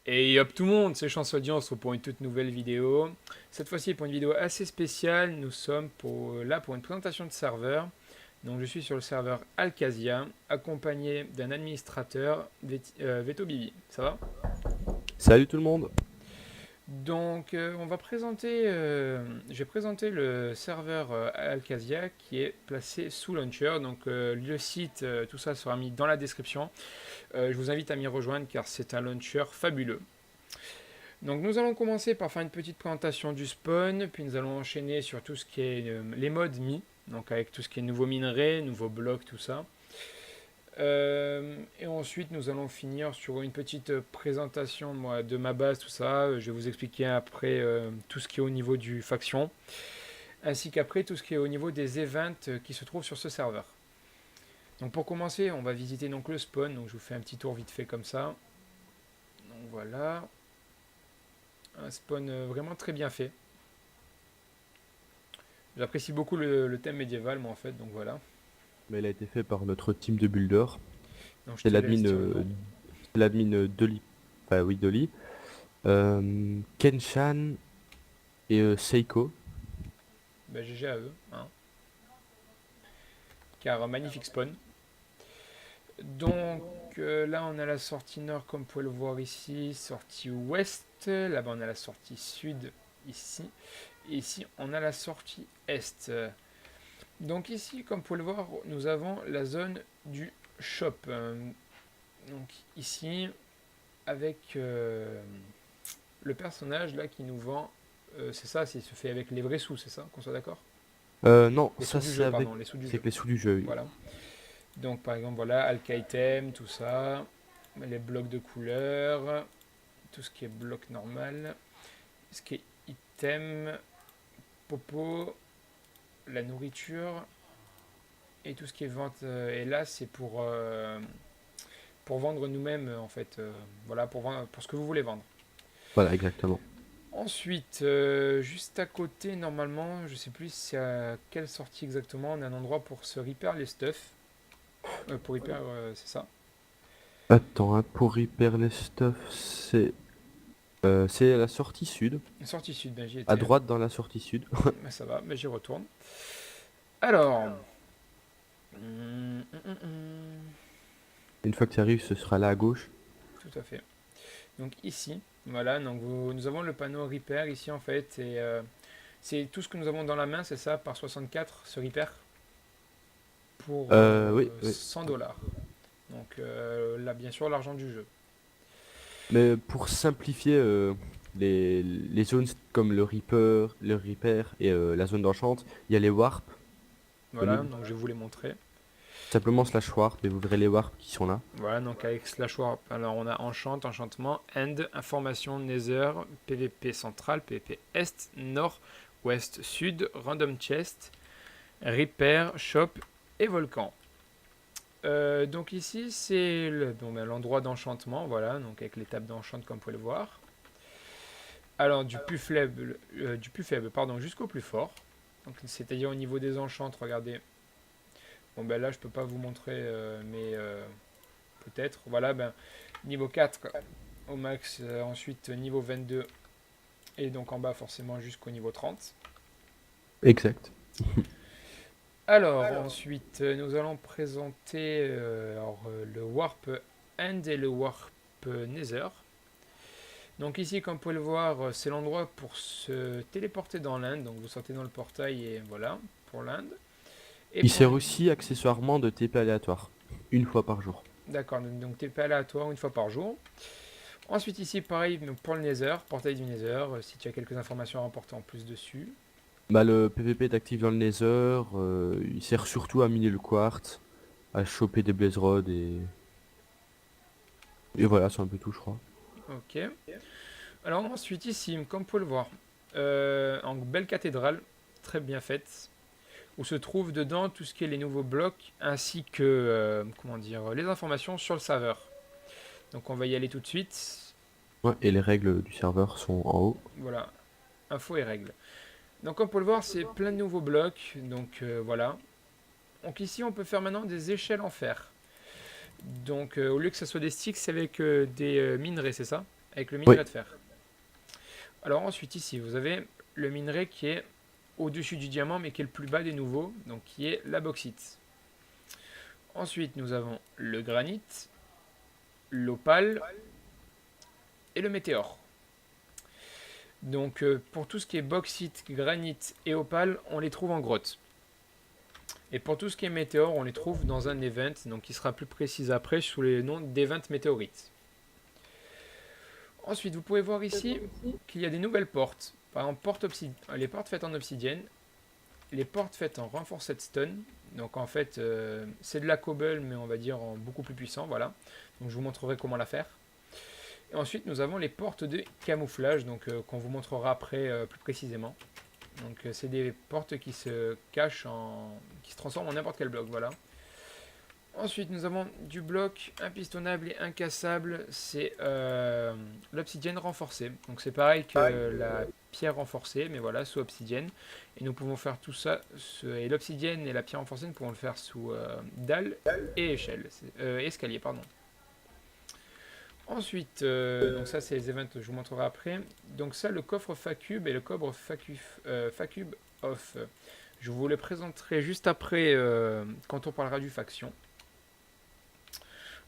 Et hop tout le monde, c'est Chancelier, on se retrouve pour une toute nouvelle vidéo. Cette fois-ci pour une vidéo assez spéciale, nous sommes là pour une présentation de serveur. Donc je suis sur le serveur Alcasia, accompagné d'un administrateur, Veto Bibi. Ça va? Salut tout le monde. Donc on va présenter, je vais présenter le serveur Alcasia qui est placé sous Launcher. Donc le site, tout ça sera mis dans la description. Je vous invite à m'y rejoindre car c'est un launcher fabuleux. Donc nous allons commencer par faire une petite présentation du spawn, puis nous allons enchaîner sur tout ce qui est les modes mis, donc avec tout ce qui est nouveaux minerais, nouveaux blocs, tout ça. Et ensuite nous allons finir sur une petite présentation moi, de ma base, tout ça. Je vais vous expliquer après tout ce qui est au niveau du faction, ainsi qu'après tout ce qui est au niveau des events qui se trouvent sur ce serveur. Donc pour commencer, on va visiter donc le spawn, donc je vous fais un petit tour vite fait comme ça. Donc voilà, un spawn vraiment très bien fait. J'apprécie beaucoup le thème médiéval, moi, en fait, donc voilà. Mais il a été fait par notre team de builders. Donc je C'est te laisse l'admin dire le nom. Dolly. Enfin oui, Dolly. Kenshan et Seiko. Ben, GG à eux, hein. Car magnifique spawn. Donc là, on a la sortie nord, comme vous pouvez le voir ici. Sortie ouest. Là-bas, on a la sortie sud, ici. Et ici, on a la sortie est. Donc ici, comme vous pouvez le voir, nous avons la zone du shop. Donc ici, avec le personnage là qui nous vend, c'est ça, c'est se fait avec les vrais sous, c'est ça, qu'on soit d'accord? Non, Les sous ça du c'est jeu, avec, pardon, les sous du c'est jeu. avec les sous du jeu. Oui. Voilà. Donc par exemple, voilà, Alkaitem, tout ça, les blocs de couleur, tout ce qui est bloc normal, ce qui est item, popo, la nourriture, et tout ce qui est vente. Et là, c'est pour vendre nous-mêmes, en fait. Voilà, pour, vendre, pour ce que vous voulez vendre. Voilà, exactement. Ensuite, juste à côté, normalement, je sais plus c'est à quelle sortie exactement, on a un endroit pour se repair les stuff. Pour repair, c'est ça. Attends, hein, pour repair les stuff, c'est la sortie sud. Sortie sud, ben j'y À étais. droite dans la sortie sud. Ben, ça va, ben j'y retourne. Alors, Une fois que tu arrives, ce sera là à gauche. tout à fait. Donc ici, voilà, donc nous avons le panneau repair ici en fait, et c'est tout ce que nous avons dans la main, c'est ça, par 64, ce repair, pour Oui, oui. 100 $. Donc là, bien sûr, l'argent du jeu. Mais pour simplifier les zones comme le Reaper et la zone d'enchant, il y a les warps Voilà, disponibles. donc je vais vous les montrer. Simplement slash warp et vous verrez les warps qui sont là. Voilà, donc avec slash warp, alors on a enchant, enchantement, end, information, nether, PVP central, PVP est, nord, ouest, sud, random chest, repair, shop et volcan. Donc ici c'est l'endroit d'enchantement, voilà, donc avec l'étape d'enchant comme vous pouvez le voir. Alors du plus faible pardon, jusqu'au plus fort. Donc c'est-à-dire au niveau des enchantes, regardez. Bon ben là je peux pas vous montrer, mais peut-être. Voilà, ben niveau 4 au max, ensuite niveau 22 et donc en bas forcément jusqu'au niveau 30. Exact. Alors ensuite nous allons présenter le Warp End et le Warp Nether. Donc ici, comme vous pouvez le voir, c'est l'endroit pour se téléporter dans l'Inde. Donc vous sortez dans le portail et voilà, pour l'Inde. Et Il pour sert aussi accessoirement de TP aléatoire, une fois par jour. D'accord, donc TP aléatoire une fois par jour. Ensuite ici, pareil, pour le Nether, portail du Nether, si tu as quelques informations à rapporter en plus dessus. Bah, le PVP est actif dans le Nether, il sert surtout à miner le quartz, à choper des blaze rods et voilà, c'est un peu tout, je crois. Ok. Alors ensuite ici, comme vous pouvez le voir, en belle cathédrale, très bien faite, où se trouvent dedans tout ce qui est les nouveaux blocs, ainsi que comment dire, les informations sur le serveur. Donc on va y aller tout de suite. Ouais, et les règles du serveur sont en haut. Voilà, infos et règles. Donc comme vous pouvez le voir, c'est plein de nouveaux blocs. Donc voilà. Donc ici, on peut faire maintenant des échelles en fer. Donc au lieu que ce soit des sticks, c'est avec des minerais, c'est ça? avec le Oui, minerai de fer. Alors ensuite ici, vous avez le minerai qui est au-dessus du diamant, mais qui est le plus bas des nouveaux, donc qui est la bauxite. Ensuite, nous avons le granit, l'opale et le météore. Donc pour tout ce qui est bauxite, granit et opale, on les trouve en grotte. Et pour tout ce qui est météore, on les trouve dans un event, donc qui sera plus précis après sous le nom d'event météorite. Ensuite, vous pouvez voir ici qu'il y a des nouvelles portes. Par exemple, les portes faites en obsidienne, les portes faites en reinforced stone. Donc en fait, c'est de la cobble, mais on va dire en beaucoup plus puissant, voilà. Donc je vous montrerai comment la faire. Et ensuite, nous avons les portes de camouflage, donc qu'on vous montrera après plus précisément. Donc c'est des portes qui se cachent qui se transforment en n'importe quel bloc, voilà. Ensuite, nous avons du bloc impistonnable et incassable, c'est l'obsidienne renforcée. Donc c'est pareil que la pierre renforcée, mais voilà, sous obsidienne. Et nous pouvons faire tout ça, et l'obsidienne et la pierre renforcée, nous pouvons le faire sous dalle et escalier, pardon. Ensuite, donc ça c'est les events que je vous montrerai après. Donc ça, le coffre Facube et le coffre Facube Off. Je vous les présenterai juste après quand on parlera du faction.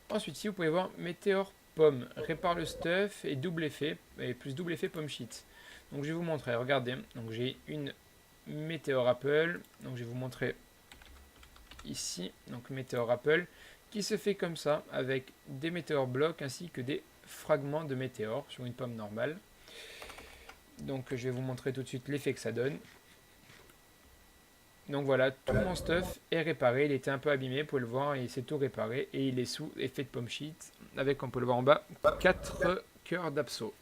Ensuite, si vous pouvez voir, météore pomme, répare le stuff et double effet, et plus double effet pomme sheet. Donc je vais vous montrer, regardez, donc j'ai une météore apple, donc je vais vous montrer ici, donc météore apple, qui se fait comme ça, avec des météores blocs ainsi que des fragments de météores sur une pomme normale. Donc je vais vous montrer tout de suite l'effet que ça donne. Donc voilà, tout mon stuff est réparé, il était un peu abîmé, vous pouvez le voir, il s'est tout réparé, et il est sous effet de pomme sheet, avec, on peut le voir en bas, 4 cœurs d'abso.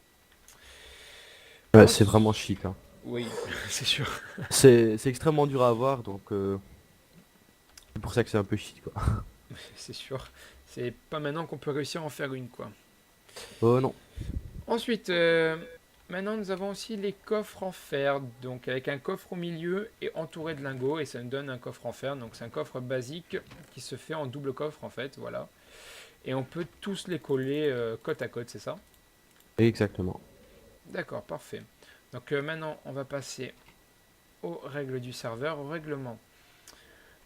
ouais, c'est vraiment chic, hein. Oui, c'est sûr. C'est extrêmement dur à avoir, donc c'est pour ça que c'est un peu chic, quoi. C'est sûr. C'est pas maintenant qu'on peut réussir à en faire une, quoi. Oh non. Ensuite, maintenant nous avons aussi les coffres en fer, donc avec un coffre au milieu et entouré de lingots, et ça nous donne un coffre en fer. Donc c'est un coffre basique qui se fait en double coffre en fait, voilà. Et on peut tous les coller côte à côte, c'est ça? Exactement. D'accord, parfait. Donc maintenant on va passer aux règles du serveur, au règlement.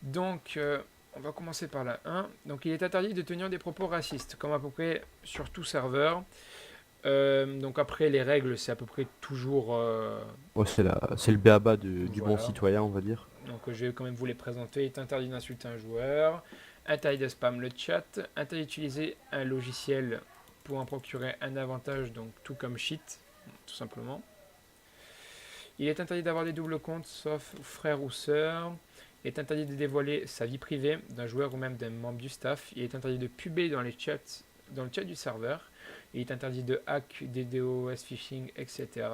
Donc on va commencer par la 1. Donc il est interdit de tenir des propos racistes, comme à peu près sur tout serveur. Donc après les règles c'est à peu près toujours Oh, c'est le béaba du bon voilà. citoyen, on va dire. Donc je vais quand même vous les présenter. Il est interdit d'insulter un joueur, interdit de spam le chat, interdit d'utiliser un logiciel pour en procurer un avantage, donc tout comme cheat, tout simplement. Il est interdit d'avoir des doubles comptes sauf frère ou sœur. Il est interdit de dévoiler sa vie privée d'un joueur ou même d'un membre du staff. Il est interdit de puber dans le chat du serveur. Il est interdit de hack, DDoS, phishing, etc.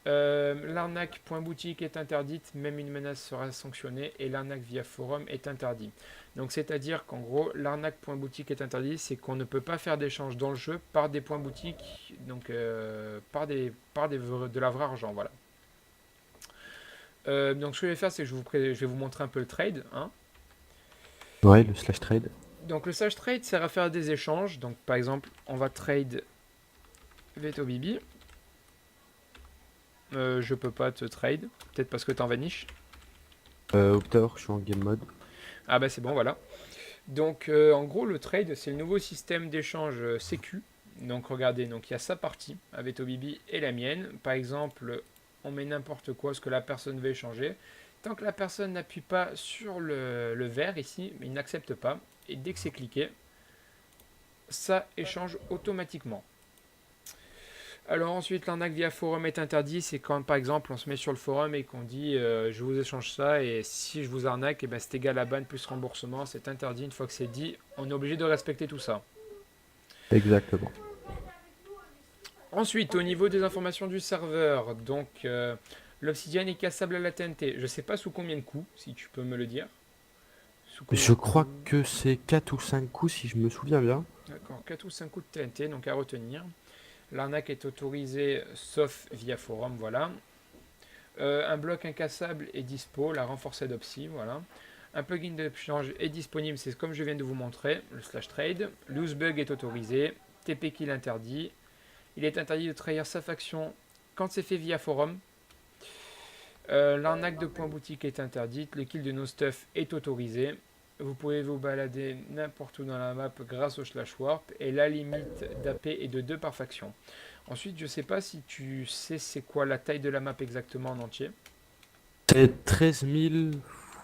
L'arnaque .boutique est interdite, même une menace sera sanctionnée, et l'arnaque via forum est interdit. Donc c'est à dire qu'en gros l'arnaque .boutique est interdit, c'est qu'on ne peut pas faire d'échange dans le jeu par des points boutiques, donc de la vraie argent, voilà. Donc ce que je vais faire, c'est que je vais vous montrer un peu le trade, hein. Ouais, le slash trade. Donc le slash trade sert à faire des échanges. Donc par exemple, on va trade Veto Bibi. Je peux pas te trade, peut-être parce que t'es en vanish. Optor, je suis en game mode. Ah bah c'est bon, voilà. Donc en gros le trade c'est le nouveau système d'échange sécu. Donc regardez, donc il y a sa partie avec Bibi et la mienne. Par exemple, on met n'importe quoi, ce que la personne veut échanger. Tant que la personne n'appuie pas sur le vert ici, il n'accepte pas. Et dès que c'est cliqué, ça échange automatiquement. Alors ensuite, l'arnaque via forum est interdit. C'est quand par exemple on se met sur le forum et qu'on dit je vous échange ça et si je vous arnaque, et ben, c'est égal à ban plus remboursement. C'est interdit. Une fois que c'est dit, on est obligé de respecter tout ça. Exactement. Ensuite, au niveau des informations du serveur, donc l'obsidienne est cassable à la TNT. Je sais pas sous combien de coups, si tu peux me le dire. Sous combien Je de crois coups? que c'est 4 ou 5 coups si je me souviens bien. D'accord, 4 ou 5 coups de TNT, donc à retenir. L'arnaque est autorisée sauf via forum, voilà. Un bloc incassable est dispo, la renforcée d'Opsi, voilà. Un plugin d'échange est disponible, c'est comme je viens de vous montrer, le slash trade. Loose bug est autorisé, TP kill interdit. Il est interdit de trahir sa faction quand c'est fait via forum. L'arnaque de points boutique est interdite. Le kill de no stuff est autorisé. Vous pouvez vous balader n'importe où dans la map grâce au slash warp. Et la limite d'AP est de 2 par faction. Ensuite, je sais pas si tu sais c'est quoi la taille de la map exactement en entier. C'est 13 000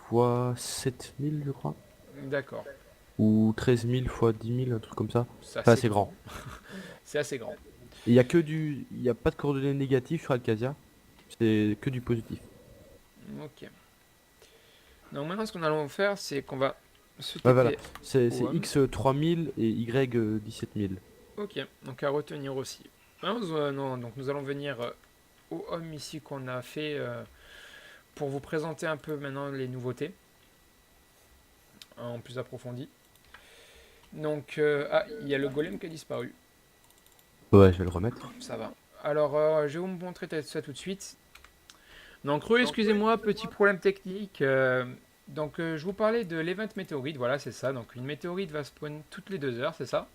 fois 7 000, je crois. D'accord. Ou 13 000 fois 10 000, un truc comme ça. C'est Enfin, assez c'est grand. C'est assez grand. Il y a que du... Il n'y a pas de coordonnées négatives sur Alcasia. C'est que du positif. Ok. Donc maintenant, ce qu'on allons faire, c'est qu'on va se Ah voilà. TP C'est au home. X 3000 et Y 17 000. Ok, donc à retenir aussi. Non, donc nous allons venir au home ici qu'on a fait pour vous présenter un peu maintenant les nouveautés en plus approfondi. Donc, il y a le golem qui a disparu. Ouais, je vais le remettre. Ça va. Alors, je vais vous montrer ça tout de suite. Donc, excusez-moi, petit problème technique. Je vous parlais de l'event météorite. Voilà, c'est ça. Donc, une météorite va spawn toutes les 2 heures, c'est ça?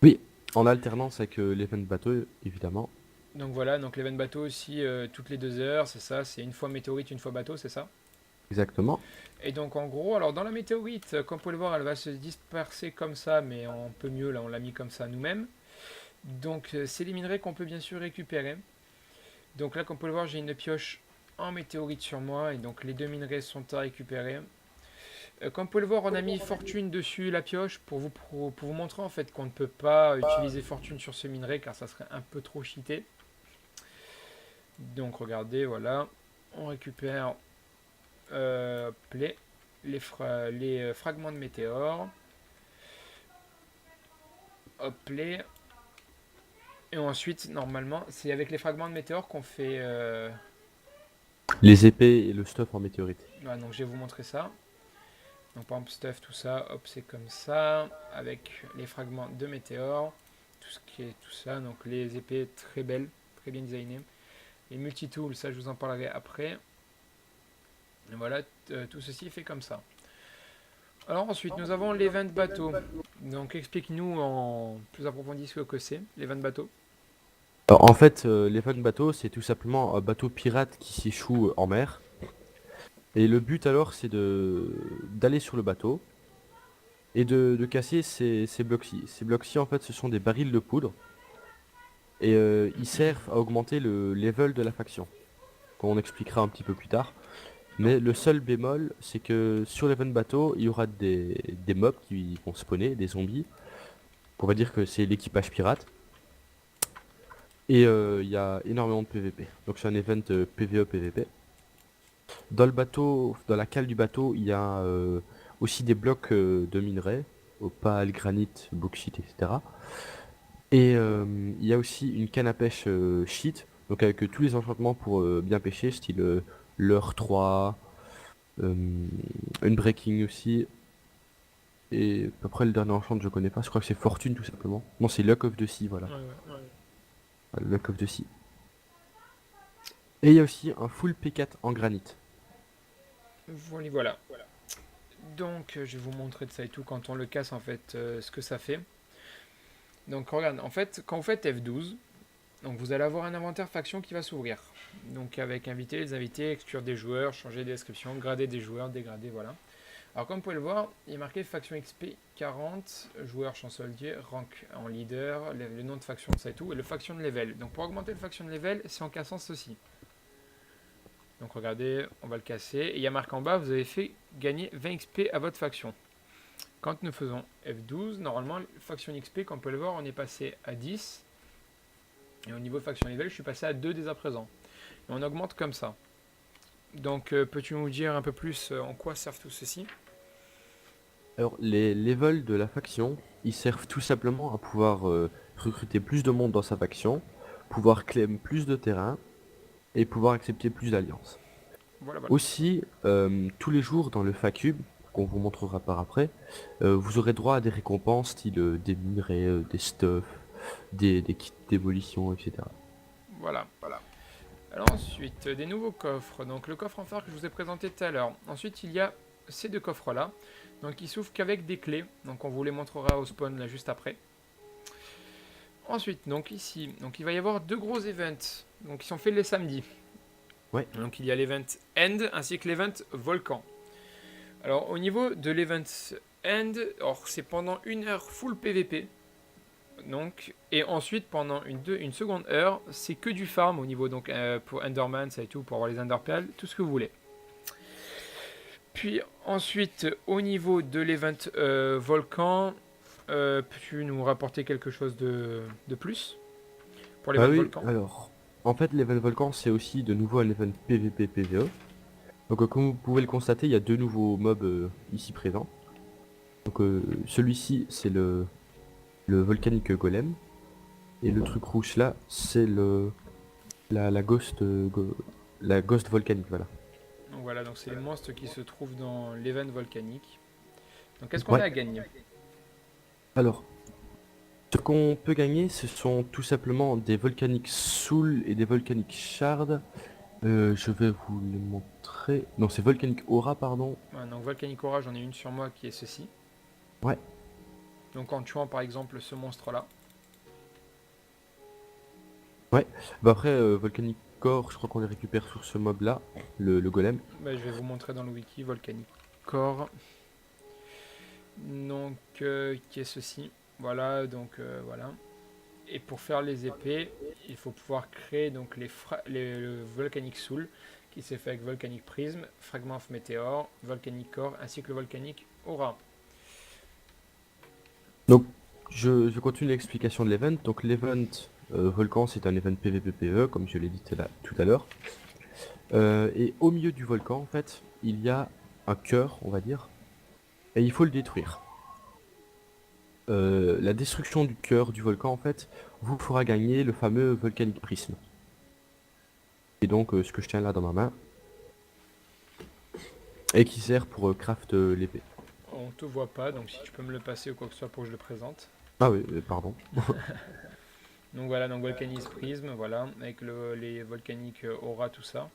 Oui, en alternance avec l'event bateau, évidemment. Donc voilà, donc l'event bateau aussi toutes les 2 heures, c'est ça, c'est une fois météorite, une fois bateau, c'est ça. Exactement. Et donc en gros, alors dans la météorite, comme vous pouvez le voir, elle va se disperser comme ça, mais un peu mieux, là on l'a mis comme ça nous-mêmes. Donc c'est les minerais qu'on peut bien sûr récupérer. Donc là, comme vous pouvez le voir, j'ai une pioche en météorite sur moi, et donc les 2 minerais sont à récupérer. Comme vous pouvez le voir, on a mis fortune dessus la pioche pour vous montrer en fait qu'on ne peut pas utiliser fortune sur ce minerai car ça serait un peu trop cheaté. Donc regardez, voilà, on récupère les fragments de météores. Hop les. Et ensuite, normalement, c'est avec les fragments de météores qu'on fait... Les épées et le stuff en météorite. Voilà, donc je vais vous montrer ça. Donc par exemple, stuff, tout ça, hop, c'est comme ça. Avec les fragments de météores. Tout ce qui est tout ça. Donc les épées très belles, très bien designées. Les multitools, ça je vous en parlerai après. Et voilà, tout ceci est fait comme ça. Alors ensuite, nous avons l'event bateau. Donc explique-nous en plus approfondi ce que c'est, l'event bateau. Alors, en fait, l'event bateau, c'est tout simplement un bateau pirate qui s'échoue en mer. Et le but alors, c'est d'aller sur le bateau et de casser ces blocs-ci. Ces blocs-ci, en fait, ce sont des barils de poudre. Et ils servent à augmenter le level de la faction. Qu'on expliquera un petit peu plus tard. Mais le seul bémol, c'est que sur l'event bateau, il y aura des mobs qui vont spawner, des zombies. On va dire que c'est l'équipage pirate. Et il y a énormément de PVP. Donc c'est un event PVE-PVP. Dans le bateau, dans la cale du bateau, il y a aussi des blocs de minerais, opale, granit, bauxite, etc. Et il y a aussi une canne à pêche cheat, donc avec tous les enchantements pour bien pêcher, style leurre 3, une breaking aussi. Et après le dernier enchant je connais pas, je crois que c'est fortune tout simplement. Non, c'est luck of the sea, voilà. Ouais, ouais, ouais. Voilà, luck of the sea. Et il y a aussi un full P4 en granit. Voilà. Donc je vais vous montrer de ça et tout quand on le casse en fait ce que ça fait. Donc regarde, en fait quand vous faites F12, donc vous allez avoir un inventaire faction qui va s'ouvrir. Donc avec inviter, les invités, exclure des joueurs, changer des descriptions, grader des joueurs, dégrader, voilà. Alors comme vous pouvez le voir, il est marqué faction XP 40, joueur chancelier, rank en leader, le nom de faction, ça et tout, et le faction de level. Donc pour augmenter le faction de level, c'est en cassant ceci. Donc regardez, on va le casser. Et il y a marqué en bas, vous avez fait gagner 20 XP à votre faction. Quand nous faisons F12, normalement, faction XP, comme on peut le voir, on est passé à 10. Et au niveau de faction level, je suis passé à 2 dès à présent. Et on augmente comme ça. Donc peux-tu nous dire un peu plus en quoi servent tout ceci? Alors les levels de la faction, ils servent tout simplement à pouvoir recruter plus de monde dans sa faction, pouvoir claim plus de terrain et pouvoir accepter plus d'alliances. Voilà. Aussi, tous les jours dans le FACube, qu'on vous montrera par après, vous aurez droit à des récompenses style des minerais, des stuffs, des kits démolition, etc. Voilà. Alors ensuite, des nouveaux coffres. Donc le coffre en fer que je vous ai présenté tout à l'heure. Ensuite, il y a ces 2 coffres-là. Donc ils s'ouvrent qu'avec des clés. Donc on vous les montrera au spawn là juste après. Ensuite, donc ici, donc il va y avoir 2 gros events, donc qui sont faits les samedis. Ouais. Donc il y a l'event End ainsi que l'event Volcan. Alors au niveau de l'event End, alors c'est pendant 1 heure full PVP. Donc, et ensuite pendant une seconde heure, c'est que du farm au niveau donc pour Enderman, ça et tout, pour avoir les Enderpearls, tout ce que vous voulez. Puis ensuite, au niveau de l'event Volcan, peux-tu nous rapporter quelque chose de plus pour Bah l'event oui, Volcan? alors, en fait, l'event Volcan, c'est aussi de nouveau un event PvP PvE. Donc, comme vous pouvez le constater, il y a deux nouveaux mobs ici présents. Donc, celui-ci, c'est le Volcanic Golem. Et le truc rouge là, c'est la Ghost, la Ghost Volcanique, voilà. Donc voilà, donc c'est les monstres qui se trouvent dans l'event volcanique. Donc qu'est-ce qu'on a Ouais, à gagner? alors, ce qu'on peut gagner, ce sont tout simplement des Volcanic Soul et des Volcanic Shard. Je vais vous les montrer. Non, c'est Volcanic Aura, pardon. Ouais, donc Volcanic Aura, j'en ai une sur moi qui est ceci. Ouais, Donc en tuant par exemple ce monstre-là. ouais. Bah après, Volcanic Core, je crois qu'on les récupère sur ce mob là, le golem. Bah, je vais vous montrer dans le wiki Volcanic Core. Donc qui est ceci. Voilà, donc voilà. Et pour faire les épées, il faut pouvoir créer donc le Volcanic Soul qui s'est fait avec Volcanic Prism, Fragment of Meteor, Volcanic Core ainsi que le Volcanic Aura. Donc, je continue l'explication de l'event. Donc, l'event volcan, c'est un event PvP PvE, comme je l'ai dit tout à l'heure. Et au milieu du volcan, en fait, il y a un cœur, on va dire, et il faut le détruire. La destruction du cœur du volcan, en fait, vous fera gagner le fameux Volcanic Prism. Et donc, ce que je tiens là dans ma main, et qui sert pour craft l'épée. On te voit pas, donc si tu peux me le passer ou quoi que ce soit pour que je le présente. Ah oui, pardon. Donc voilà, donc Volcanis Prism, voilà, avec les volcaniques aura, tout ça.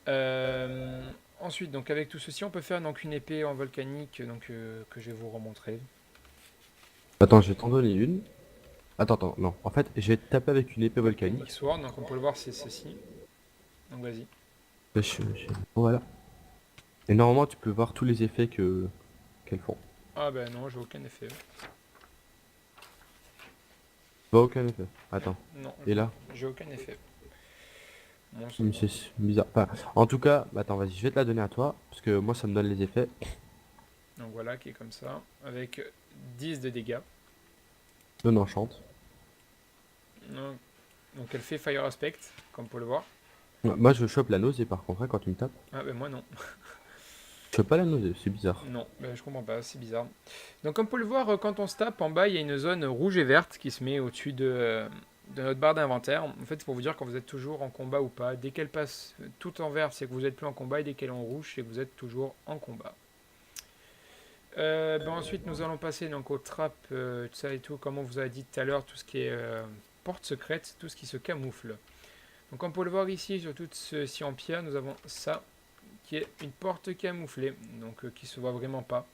Euh, Ensuite, donc avec tout ceci, on peut faire donc une épée en volcanique, donc que je vais vous remontrer. Attends, je vais t'en donner une. Attends, non. En fait, je vais te taper avec une épée Volcanic volcanique. Sword, donc on peut le voir, c'est ceci. Donc vas-y. Voilà. Et normalement, tu peux voir tous les effets qu'elles font. Ah ben non, j'ai aucun effet. Bah, aucun effet. Attends. Non, Et là? j'ai aucun effet. Bon, C'est bizarre. Enfin, en tout cas, bah, attends, vas-y, je vais te la donner à toi. Parce que moi, ça me donne les effets. donc voilà, qui est comme ça, avec 10 de dégâts. Non, enchante. Donc elle fait Fire Aspect, comme on peut le voir. Ouais, moi, je chope la nausée par contre, hein, quand tu me tapes. Ah ben moi non. Je chope pas la nausée, c'est bizarre. Non, ben, je comprends pas, c'est bizarre. Donc comme on peut le voir, quand on se tape, en bas, il y a une zone rouge et verte qui se met au-dessus de notre barre d'inventaire. En fait, c'est pour vous dire quand vous êtes toujours en combat ou pas. Dès qu'elle passe tout en vert, c'est que vous êtes plus en combat, et dès qu'elle est en rouge, c'est que vous êtes toujours en combat. Ben ensuite, nous allons passer donc aux trappes, tout ça et tout, comme on vous a dit tout à l'heure, tout ce qui est porte secrète, tout ce qui se camoufle. Donc comme on peut le voir ici, sur tout ceci en pierre, nous avons ça, qui est une porte camouflée, donc qui se voit vraiment pas.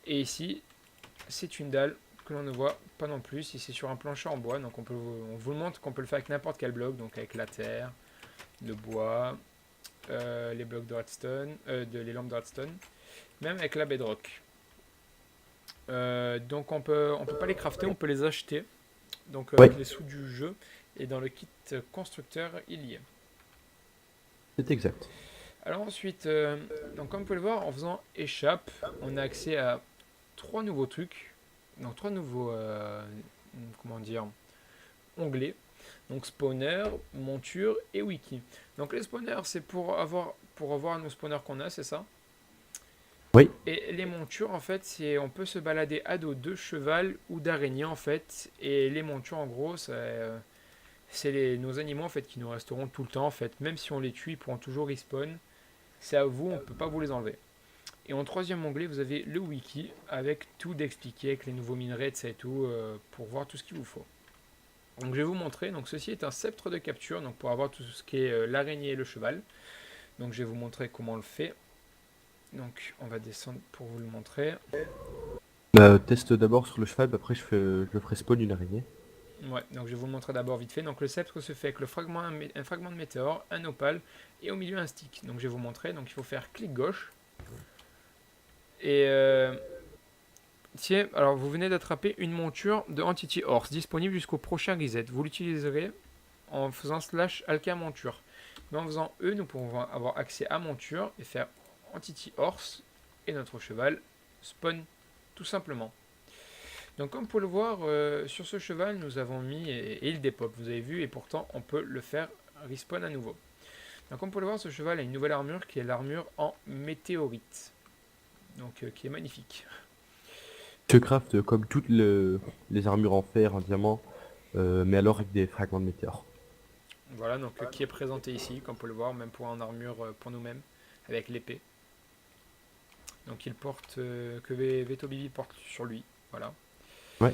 Et ici, c'est une dalle que l'on ne voit pas non plus. Si c'est sur un plancher en bois, donc on vous le montre qu'on peut le faire avec n'importe quel bloc, donc avec la terre, le bois, les blocs de redstone, les lampes de redstone, même avec la bedrock. Donc on peut pas les crafter, on peut les acheter. Donc Ouais, avec les sous du jeu et dans le kit constructeur il y est. c'est exact. Alors ensuite, donc comme vous pouvez le voir, en faisant échappe, on a accès à 3 nouveaux trucs, donc 3 nouveaux comment dire, onglets. Donc spawner, monture et wiki. Donc les spawners, c'est pour avoir nos spawners qu'on a, c'est ça. Oui, Et les montures, en fait, c'est on peut se balader à dos de cheval ou d'araignée, en fait. Et les montures, en gros, c'est nos animaux, en fait, qui nous resteront tout le temps, en fait. Même si on les tue, ils pourront toujours respawn. C'est à vous, on ne peut pas vous les enlever. Et en troisième onglet, vous avez le wiki avec tout d'expliqué, avec les nouveaux minerais, etc. et tout, pour voir tout ce qu'il vous faut. Donc je vais vous montrer. Donc ceci est un sceptre de capture, donc pour avoir tout ce qui est l'araignée et le cheval. Donc je vais vous montrer comment on le fait. Donc on va descendre pour vous le montrer. teste d'abord sur le cheval, puis après je ferai spawn une araignée. Ouais, donc je vais vous le montrer d'abord vite fait. Donc le sceptre se fait avec un fragment de météore, un opale et au milieu un stick. Donc je vais vous montrer. Donc il faut faire clic gauche. Et tiens, alors vous venez d'attraper une monture de Entity Horse disponible jusqu'au prochain reset. Vous l'utiliserez en faisant slash alka monture. Mais en faisant E, nous pouvons avoir accès à monture et faire Entity Horse et notre cheval spawn tout simplement. Donc comme vous pouvez le voir, sur ce cheval, nous avons mis, et il dépop, vous avez vu, et pourtant on peut le faire respawn à nouveau. Donc comme vous pouvez le voir, ce cheval a une nouvelle armure qui est l'armure en météorite. Donc qui est magnifique. Se craft comme toutes les armures en fer, en diamant, mais alors avec des fragments de météores. Voilà, donc qui est présenté ici, comme vous pouvez le voir, même pour en armure pour nous-mêmes, avec l'épée. Donc il porte, que Veto Bibi porte sur lui, voilà. Ouais.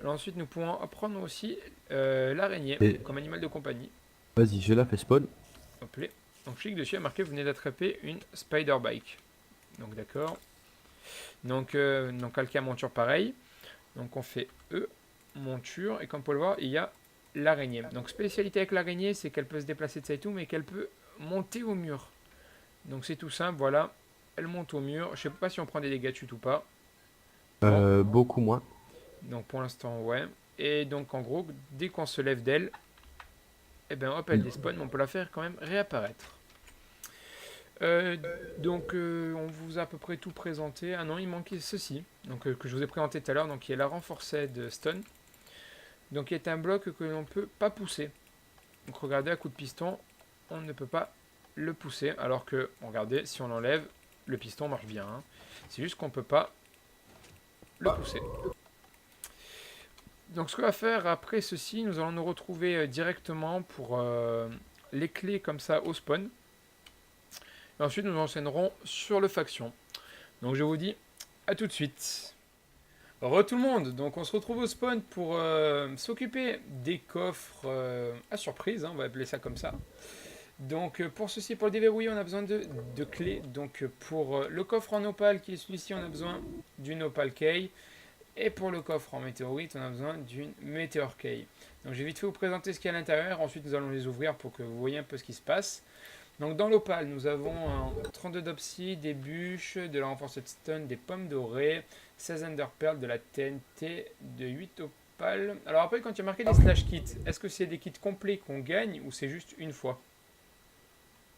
Alors ensuite, nous pouvons apprendre aussi l'araignée Et comme animal de compagnie. vas-y, je la fais spawn. Hop là. Donc je clique dessus, il y a marqué vous venez d'attraper une spider bike. Donc d'accord. Donc Alka monture pareil. Donc on fait E, monture, et comme vous pouvez le voir, il y a l'araignée. Donc spécialité avec l'araignée, c'est qu'elle peut se déplacer de ça et tout, mais qu'elle peut monter au mur. Donc c'est tout simple, voilà. Elle monte au mur. Je sais pas si on prend des dégâts de chute ou pas. Non. Beaucoup moins. Donc pour l'instant, ouais. Et donc en gros, dès qu'on se lève d'elle, et ben hop, elle Mm. despawn, mais on peut la faire quand même réapparaître. On vous a à peu près tout présenté. Ah non, il manquait ceci, donc que je vous ai présenté tout à l'heure, donc qui est la Renforced Stone, donc qui est un bloc que l'on peut pas pousser. Donc regardez, à coup de piston, on ne peut pas le pousser, alors que, regardez, si on l'enlève, le piston marche bien. Hein. C'est juste qu'on peut pas le pousser. Donc ce qu'on va faire après ceci, nous allons nous retrouver directement pour les clés comme ça au spawn. Et ensuite, nous enchaînerons sur le faction. Donc je vous dis à tout de suite. Re tout le monde, donc on se retrouve au spawn pour s'occuper des coffres à surprise, hein, on va appeler ça comme ça. Donc pour ceci, pour le déverrouiller, on a besoin de clés. Donc pour le coffre en opale qui est celui-ci, on a besoin d'une opale key. Et pour le coffre en météorite, on a besoin d'une météor key. Donc je vais vite fait vous présenter ce qu'il y a à l'intérieur, ensuite nous allons les ouvrir pour que vous voyez un peu ce qui se passe. Donc dans l'opale, nous avons 32 d'opsy, des bûches, de la renforced stone, des pommes dorées, 16 enderpearls, de la TNT, de 8 opales. Alors après, quand il y a marqué des slash kits, est-ce que c'est des kits complets qu'on gagne ou c'est juste une fois?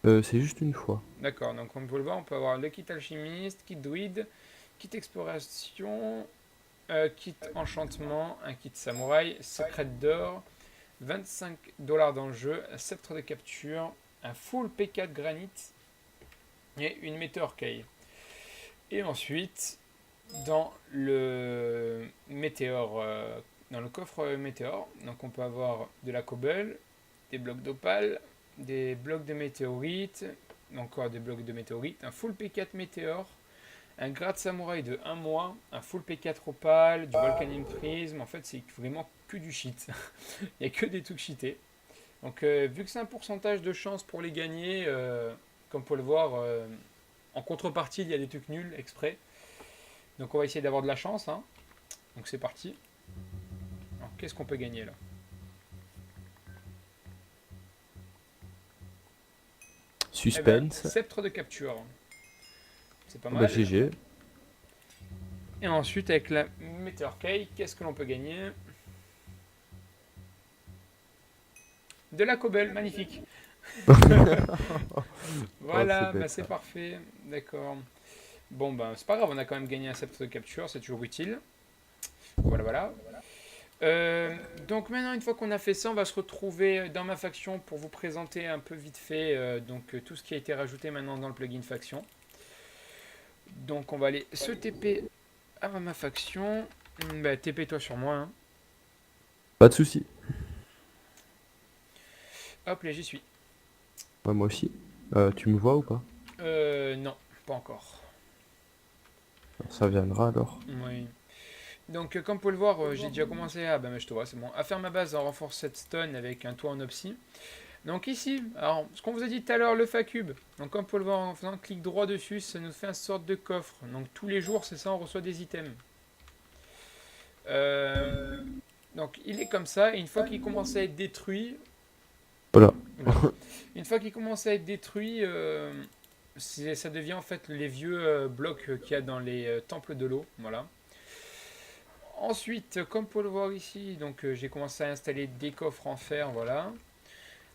C'est juste une fois. D'accord, donc comme vous le voir, on peut avoir le kit alchimiste, kit druide, kit exploration, kit enchantement, un kit samouraï, secret d'or, 25 $ dans le jeu, un sceptre de capture, un full P4 granite et une météor key. Et ensuite, dans le météore, dans le coffre météore, donc on peut avoir de la cobble, des blocs d'opale, des blocs de météorite, encore des blocs de météorite, un full P4 météore, un grade samouraï de 1 mois, un full P4 opale, du volcanium prism. En fait, c'est vraiment que du shit. Il n'y a que des trucs cheatés. Donc, vu que c'est un pourcentage de chance pour les gagner, comme vous pouvez le voir, en contrepartie, il y a des trucs nuls exprès. Donc, on va essayer d'avoir de la chance. Hein. Donc, c'est parti. Alors, qu'est-ce qu'on peut gagner là? Eh ben, Suspense. sceptre de capture. C'est pas Bah, mal. GG. Et ensuite, avec la Meteor Key, qu'est-ce que l'on peut gagner? De la cobble, magnifique. Voilà, Oh, c'est bête, c'est ça. parfait. D'accord. Bon, ben, c'est pas grave, on a quand même gagné un sceptre de capture, c'est toujours utile. Voilà, voilà. Donc maintenant, une fois qu'on a fait ça, on va se retrouver dans ma faction pour vous présenter un peu vite fait tout ce qui a été rajouté maintenant dans le plugin faction. Donc on va aller se TP à ma faction. Bah, TP toi sur moi. Hein. Pas de soucis. Hop, là j'y suis. Ouais, moi aussi. Tu me vois ou pas? Non, pas encore. Ça viendra alors. Oui. Donc comme vous pouvez le voir, j'ai déjà commencé à, je te vois, c'est bon, à faire ma base en renforced stone avec un toit en opsy. Donc ici, alors ce qu'on vous a dit tout à l'heure, le Facube. Donc comme vous pouvez le voir en faisant clic droit dessus, ça nous fait une sorte de coffre. Donc tous les jours, c'est ça, on reçoit des items. Donc il est comme ça, et une fois qu'il commence à être détruit, Voilà. oula. Une fois qu'il commence à être détruit, ça devient en fait les vieux blocs qu'il y a dans les temples de l'eau. Voilà. Ensuite, comme pour le voir ici, donc j'ai commencé à installer des coffres en fer, voilà.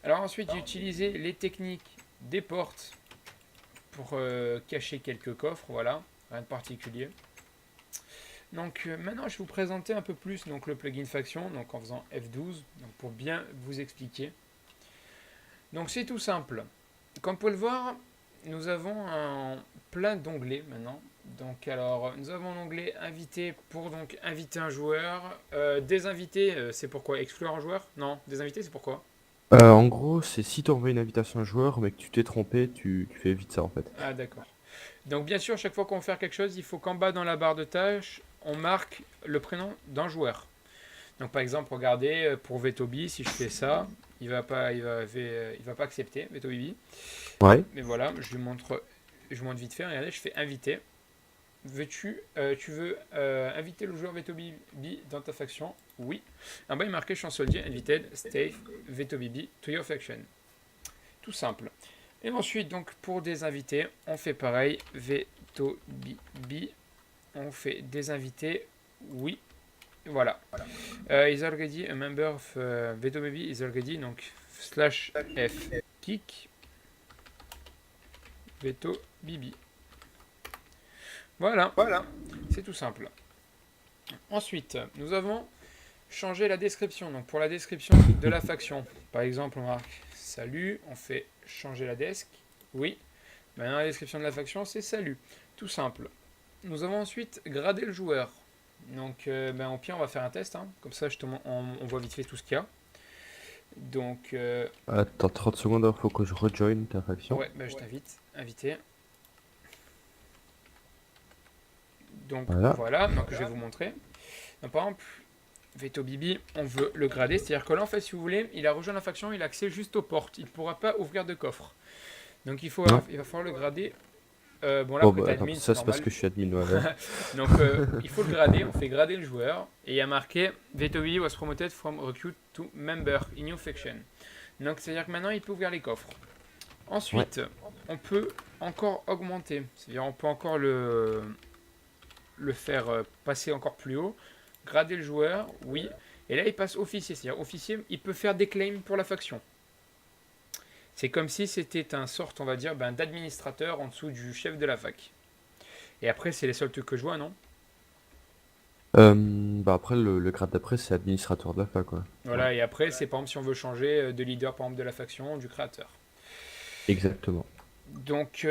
Alors ensuite, j'ai utilisé les techniques des portes pour cacher quelques coffres, voilà, rien de particulier. Donc maintenant, je vais vous présenter un peu plus donc, le plugin Faction, donc en faisant F12, donc, pour bien vous expliquer. Donc c'est tout simple. Comme vous pouvez le voir, nous avons plein d'onglets maintenant. Donc alors, nous avons l'onglet invité pour donc inviter un joueur. Désinviter, c'est pourquoi? Exclure un joueur? Non, désinviter, c'est pourquoi? En gros, c'est si tu envoies une invitation à un joueur, mais que tu t'es trompé, tu fais vite ça en fait. Ah d'accord. Donc bien sûr, chaque fois qu'on veut faire quelque chose, il faut qu'en bas dans la barre de tâches, on marque le prénom d'un joueur. Donc par exemple, regardez, pour Vetobi, si je fais ça, il va pas accepter Vetobi. Ouais. Mais voilà, je vous montre vite fait. Regardez, je fais inviter. Tu veux inviter le joueur Vetobi dans ta faction? Oui. En bas, il est marqué chancelier invited, stay Vetobi to your faction. Tout simple. Et ensuite, donc pour des invités, on fait pareil. Vetobi. On fait des invités. Oui. Voilà. Is already a member of Vetobi is already donc slash f kick Vetobi. Voilà. C'est tout simple. Ensuite, nous avons changé la description. Donc pour la description de la faction, par exemple, on marque salut, on fait changer la desk. Oui. Maintenant, la description de la faction, c'est salut. Tout simple. Nous avons ensuite gradé le joueur. Donc, au pire, on va faire un test. Hein. Comme ça, justement, on voit vite fait tout ce qu'il y a. Donc, Attends 30 secondes, il faut que je rejoin ta faction. ouais, je t'invite. Invité. Donc, Voilà. voilà. Donc, je vais vous montrer. Donc, par exemple, Veto Bibi, on veut le grader. C'est-à-dire que là, en fait, si vous voulez, il a rejoint la faction, il a accès juste aux portes. Il ne pourra pas ouvrir de coffre. Donc, il va falloir le grader. Bon, là, Bon, après, bah, t'as attends, admin, c'est ça c'est parce normal. que je suis admin, ouais. Donc, il faut le grader. On fait grader le joueur. Et il y a marqué Veto Bibi was promoted from recruit to member in new faction. Donc, c'est-à-dire que maintenant, il peut ouvrir les coffres. Ensuite, on peut encore augmenter. C'est-à-dire, on peut encore le faire passer encore plus haut. Grader le joueur, oui. Et là, il passe officier. C'est-à-dire, officier, il peut faire des claims pour la faction. C'est comme si c'était un sort, on va dire, d'administrateur en dessous du chef de la fac. Et après, c'est les seuls trucs que je vois, non? Bah après, le grade d'après, c'est administrateur de la fac, quoi. Voilà, et après, c'est par exemple si on veut changer de leader, par exemple, de la faction, du créateur. Exactement. Donc,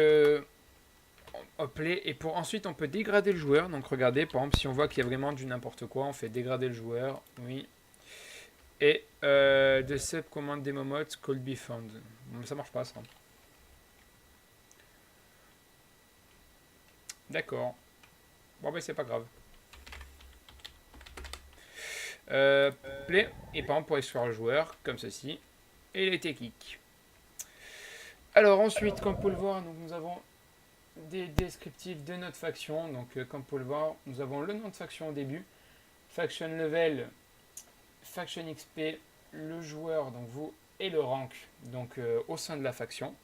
hop, et pour ensuite, on peut dégrader le joueur. Donc, regardez, par exemple, si on voit qu'il y a vraiment du n'importe quoi, on fait dégrader le joueur, oui. Et the subcommand demo mode could be found. Bon, ça marche pas, ça. D'accord. Bon, c'est pas grave. Play, et par exemple, pour extraire le joueur, comme ceci. Et il a été kick. Alors, ensuite, comme vous pouvez le voir, donc, nous avons des descriptifs de notre faction. Donc, comme vous pouvez le voir, nous avons le nom de faction au début, faction level, faction XP, le joueur, donc vous, et le rank, donc au sein de la faction.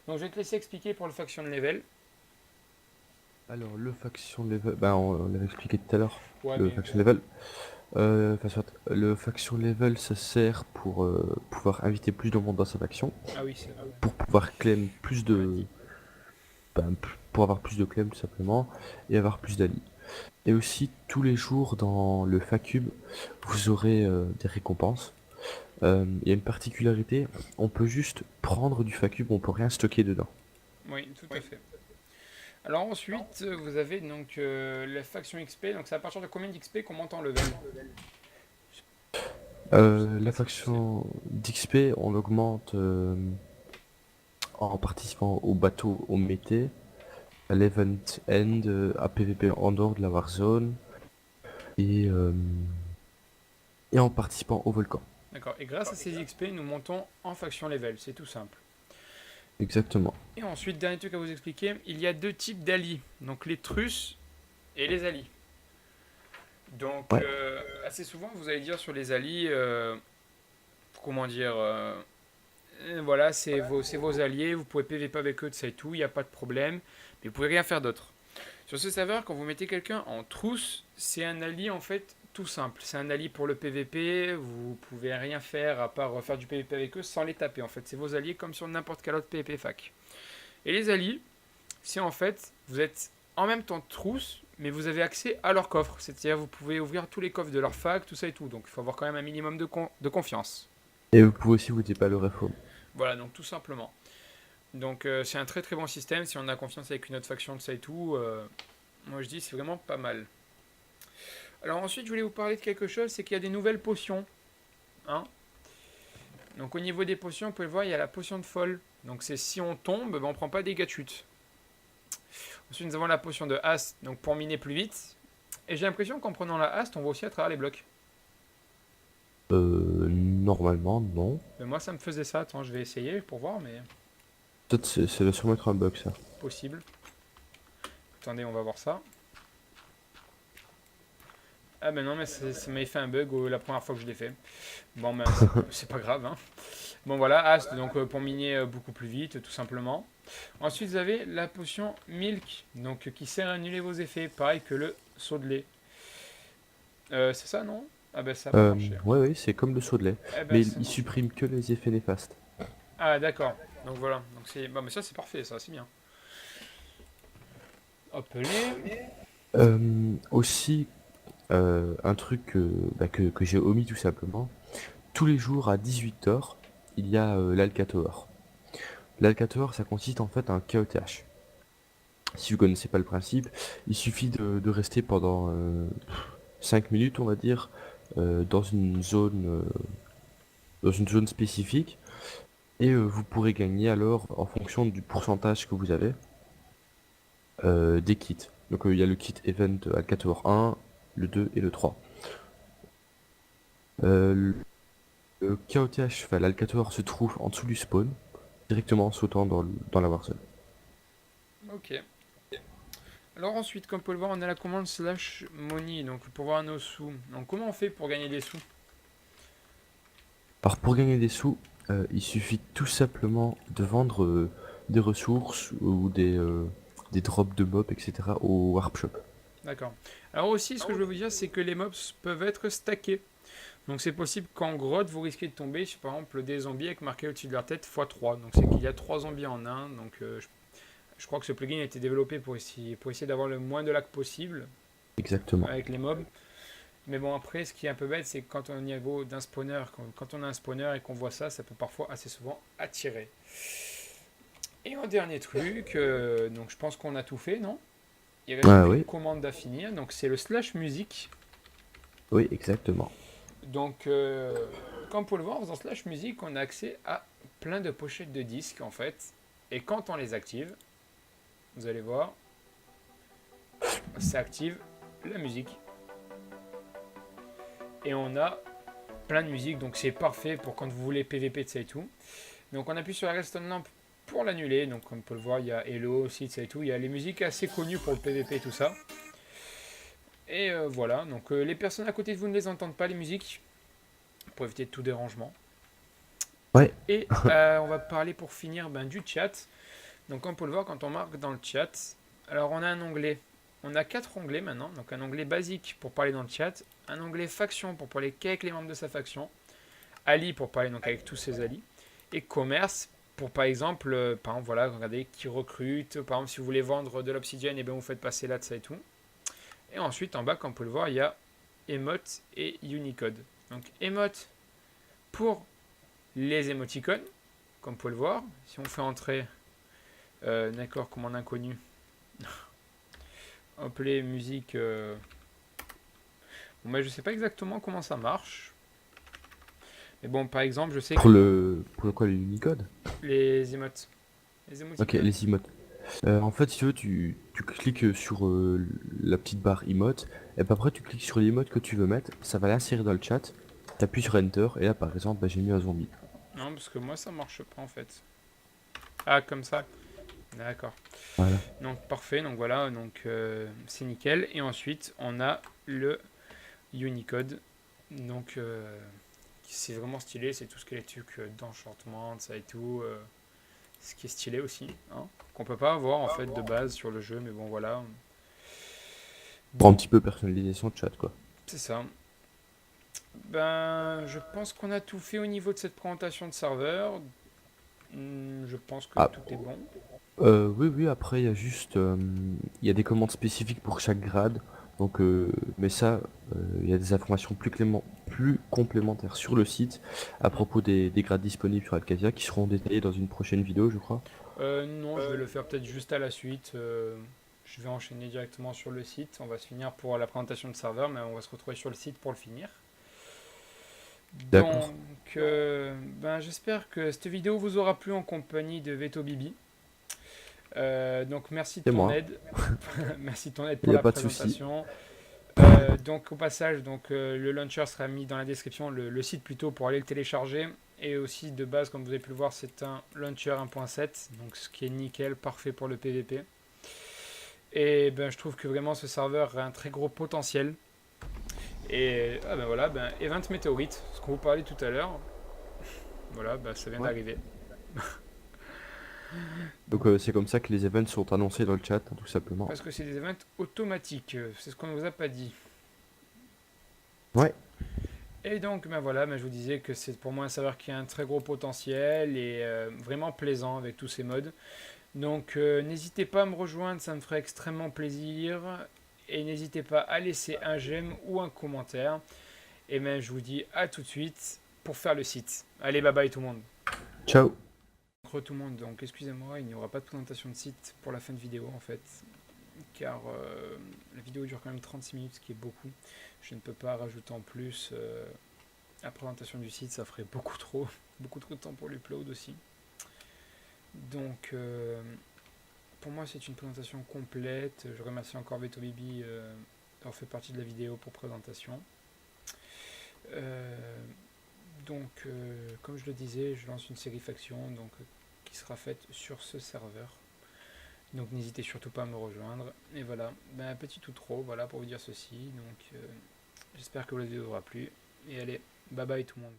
Donc, je vais te laisser expliquer pour le faction level. Alors, le faction level, bah on l'avait expliqué tout à l'heure. Ouais, Le mais faction level. Le faction level, ça sert pour pouvoir inviter plus de monde dans sa faction, ah oui, c'est vrai. pour pouvoir claim plus de, pour avoir plus de claims tout simplement, et avoir plus d'alliés. Et aussi, tous les jours dans le Facube, vous aurez des récompenses. Il y a une particularité, on peut juste prendre du Facube, on peut rien stocker dedans. Oui, tout à fait. Alors ensuite, vous avez donc la faction XP. Donc c'est à partir de combien d'XP qu'on monte en level? La faction d'XP, on l'augmente en participant au bateau au mété, à l'event end, à PvP en dehors de la Warzone, et, euh, et en participant au volcan. D'accord. Et grâce à ces XP, nous montons en faction level. C'est tout simple. Exactement. Et ensuite, dernier truc à vous expliquer, il y a deux types d'alliés. Donc les trusses et les alliés. Donc, Ouais. assez souvent, vous allez dire sur les alliés, comment dire, voilà, c'est vos alliés, vous pouvez PVP avec eux, de ça et tout, il n'y a pas de problème, mais vous pouvez rien faire d'autre. Sur ce serveur, quand vous mettez quelqu'un en trousse, c'est un allié en fait tout simple. C'est un allié pour le PVP, vous pouvez rien faire à part faire du PVP avec eux sans les taper. En fait, c'est vos alliés comme sur n'importe quel autre PVP fac. Et les alliés, c'est en fait, vous êtes en même temps trousse, mais vous avez accès à leur coffre. C'est-à-dire, vous pouvez ouvrir tous les coffres de leur fac, tout ça et tout. Donc, il faut avoir quand même un minimum de confiance. Et vous pouvez aussi vous dépanner le réforme. Voilà, donc tout simplement. Donc, c'est un très très bon système. Si on a confiance avec une autre faction, tout ça et tout, moi je dis c'est vraiment pas mal. Alors ensuite, je voulais vous parler de quelque chose, c'est qu'il y a des nouvelles potions. Hein. Donc au niveau des potions, vous pouvez le voir, il y a la potion de folle. Donc c'est si on tombe, ben, on prend pas des dégâts de chute. Ensuite, nous avons la potion de haste, donc pour miner plus vite. Et j'ai l'impression qu'en prenant la haste, on va aussi à travers les blocs. Normalement, non. Mais moi, ça me faisait ça. Attends, je vais essayer pour voir, mais Peut-être ça doit sûrement être un bug, ça. possible. Attendez, on va voir ça. Ah ben non, mais ça m'avait fait un bug la première fois que je l'ai fait. Bon, ben c'est pas grave. Hein. Bon voilà, Ast, donc pour miner beaucoup plus vite, tout simplement. Ensuite, vous avez la potion Milk, donc qui sert à annuler vos effets, pareil que le saut de lait. C'est ça, non? Ah ben ça a pas marché. Ouais, oui, c'est comme le saut de lait. Eh ben Mais c'est il bon. supprime que les effets néfastes. Ah d'accord. Donc voilà. Donc c'est. Bah mais ça c'est parfait, ça c'est bien. Hop les. Aussi, un truc que j'ai omis tout simplement. Tous les jours à 18h, il y a l'Alcator. L'Alcator, ça consiste en fait en un KOTH. Si vous connaissez pas le principe, il suffit de rester pendant 5 minutes, on va dire, dans dans une zone spécifique, et vous pourrez gagner alors, en fonction du pourcentage que vous avez, des kits. Donc il y a le kit Event Alcator 1, le 2 et le 3. Le KOTH, enfin l'Alcator se trouve en dessous du spawn, directement en sautant dans la warzone. Ok. Alors ensuite, comme on peut le voir, on a la commande slash money, donc pour voir nos sous. Donc comment on fait pour gagner des sous? Alors pour gagner des sous, il suffit tout simplement de vendre des ressources ou des drops de mobs, etc. au Warp Shop. D'accord. Alors aussi, ce que je veux vous dire, c'est que les mobs peuvent être stackés. Donc c'est possible qu'en grotte, vous risquez de tomber sur par exemple des zombies avec marqué au-dessus de leur tête x3. Donc c'est qu'il y a 3 zombies en un. Donc je crois que ce plugin a été développé pour essayer d'avoir le moins de lag possible Exactement. avec les mobs. Mais bon, après, ce qui est un peu bête, c'est que quand on est au niveau d'un spawner, quand on a un spawner et qu'on voit ça, ça peut parfois assez souvent attirer. Et un dernier truc, donc je pense qu'on a tout fait, non? Il reste Ah plus qu'une oui, commande à finir, donc c'est le slash musique. oui, exactement. Donc, comme vous pouvez le voir, en faisant slash musique, on a accès à plein de pochettes de disques en fait. Et quand on les active, vous allez voir, ça active la musique. Et on a plein de musique, donc c'est parfait pour quand vous voulez PVP de ça et tout. Donc on appuie sur la redstone lamp pour l'annuler. Donc comme on peut le voir, il y a Hello aussi, de ça et tout. Il y a les musiques assez connues pour le PVP, tout ça. Et voilà, donc les personnes à côté de vous ne les entendent pas, les musiques, pour éviter tout dérangement. Ouais, Et on va parler pour finir du chat. Donc comme on peut le voir, quand on marque dans le chat, alors on a un onglet. On a 4 onglets maintenant. Donc un onglet basique pour parler dans le chat, un onglet faction pour parler qu'avec les membres de sa faction, Ali pour parler donc avec tous ses alliés, et commerce pour par exemple, voilà, regardez qui recrute. Par exemple, si vous voulez vendre de l'obsidienne, et bien vous faites passer là de ça et tout. Et ensuite en bas, comme on peut le voir, il y a emote et Unicode. Donc emote pour les émoticônes, comme vous pouvez le voir. Si on fait entrer, d'accord, commande inconnue, appeler musique. Bon, mais je sais pas exactement comment ça marche. Mais bon, par exemple, je sais que pour le quoi, l'Unicode? les emotes, les Ok, émoticônes. les emotes. En fait, si tu veux, tu cliques sur la petite barre emote, et puis après tu cliques sur l'emote que tu veux mettre, ça va l'insérer dans le chat, t'appuies sur Enter, et là par exemple, bah, j'ai mis un zombie. Non, parce que moi ça marche pas en fait. Ah, comme ça. D'accord. Voilà. Donc parfait. Donc voilà. Donc c'est nickel. Et ensuite on a le Unicode. Donc c'est vraiment stylé, c'est tout ce qui est les trucs d'enchantement, ça et tout. Ce qui est stylé aussi, hein, qu'on peut pas avoir en fait de base sur le jeu, mais bon voilà. Pour un petit peu personnaliser son chat, quoi. C'est ça. Ben, je pense qu'on a tout fait au niveau de cette présentation de serveur. Je pense que Ah, tout est bon. oui, oui, après, il y a juste... il y a des commandes spécifiques pour chaque grade. Donc, mais ça, il y a des informations plus complémentaires sur le site à propos des grades disponibles sur Alcasia qui seront détaillés dans une prochaine vidéo, je crois. Non, je vais le faire peut-être juste à la suite. Je vais enchaîner directement sur le site. On va se finir pour la présentation de serveur, mais on va se retrouver sur le site pour le finir. D'accord. Donc, ben, j'espère que cette vidéo vous aura plu en compagnie de Veto Bibi. Donc, merci de C'est ton moi. aide. Merci de ton aide Il pour n'y a la pas de souci. présentation. Donc, au passage, le launcher sera mis dans la description, le site plutôt, pour aller le télécharger. Et aussi, de base, comme vous avez pu le voir, c'est un launcher 1.7, donc ce qui est nickel, parfait pour le PVP. Et ben, je trouve que vraiment ce serveur a un très gros potentiel. Et ben voilà, ben, Event Meteorite, ce qu'on vous parlait tout à l'heure, voilà, ben, ça vient Ouais. d'arriver. Donc, c'est comme ça que les events sont annoncés dans le chat, hein, tout simplement. Parce que c'est des events automatiques, c'est ce qu'on ne vous a pas dit. Ouais. Et donc, ben voilà, ben je vous disais que c'est pour moi un serveur qui a un très gros potentiel et vraiment plaisant avec tous ces modes. Donc, n'hésitez pas à me rejoindre, ça me ferait extrêmement plaisir. Et n'hésitez pas à laisser un j'aime ou un commentaire. Et ben, je vous dis à tout de suite pour faire le site. Allez, bye bye tout le monde. Ciao. Re tout le monde, donc excusez-moi, il n'y aura pas de présentation de site pour la fin de vidéo en fait. Car la vidéo dure quand même 36 minutes, ce qui est beaucoup. Je ne peux pas rajouter en plus la présentation du site, ça ferait beaucoup trop. Beaucoup trop de temps pour l'upload aussi. Donc, pour moi, c'est une présentation complète. Je remercie encore Veto Bibi d'avoir fait partie de la vidéo pour présentation. Donc, comme je le disais, je lance une série faction donc, qui sera faite sur ce serveur. Donc n'hésitez surtout pas à me rejoindre. Et voilà, ben, petit outro, voilà pour vous dire ceci. Donc j'espère que la vidéo aura plu. Et allez, bye bye tout le monde.